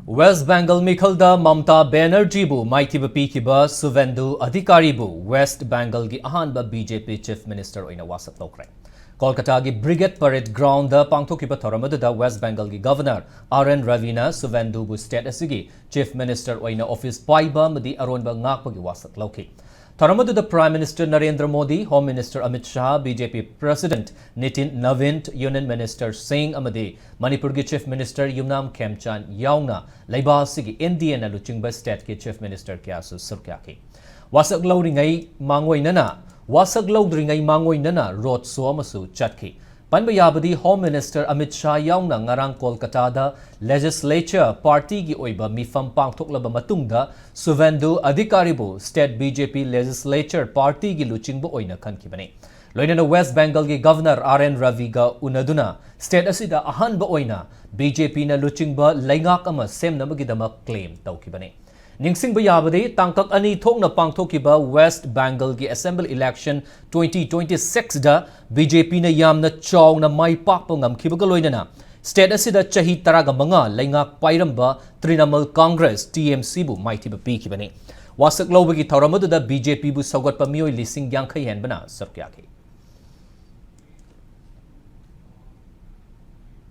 West Bengal Mikhalda Mamta Banerjee bu Maithiba Pikiba Suvendu Adhikari bu West Bengal gi ahanba BJP Chief Minister oina wasak lokre. Kolkata gi Brigade Parade Ground da pangthokiba thoramadu da West Bengal gi Governor R.N. Ravina Suvendu bu State asigi Chief Minister oina office paiba madi aronba ngakpa gi wasak loki. Thoramadu da Prime Minister Narendra Modi, Home Minister Amit Shah, BJP President Nitin Navin, Union Minister Singh Amadi, Manipur gi Chief Minister Yumnam Khemchan Yauna, Laiba sigi Indian na Luchingba State ki Chief Minister Kyasu Surkyaki. Wasak lawringai mangoi nana road soamasu chatki. Panbayabadi Home Minister Amit Shah Yauna ngarang Kolkata da Legislature Party gi oiba mifam pangthoklaba matungda Suvendu Adhikari bu State BJP Legislature Party gi luchingba oina khankibani. Loinana West Bengal gi Governor R.N. Raviga unaduna State asida ahanba oina BJP na luchingba laingak ama semnamagidama claim tawkibani. Ningsingba yabadi tangkak ani thokna pangthokiba West Bengal gi Assembly Election 2026 da BJP na yamna chawna mai pakpa ngamkhibaga loinana State asida chahi taraga manga laingak pairamba Trinamool Congress TMC bu maithiba pikibani wasak lobagi thoramadu da BJP bu sagatpa mioi lising yankhai henbana sarkyaki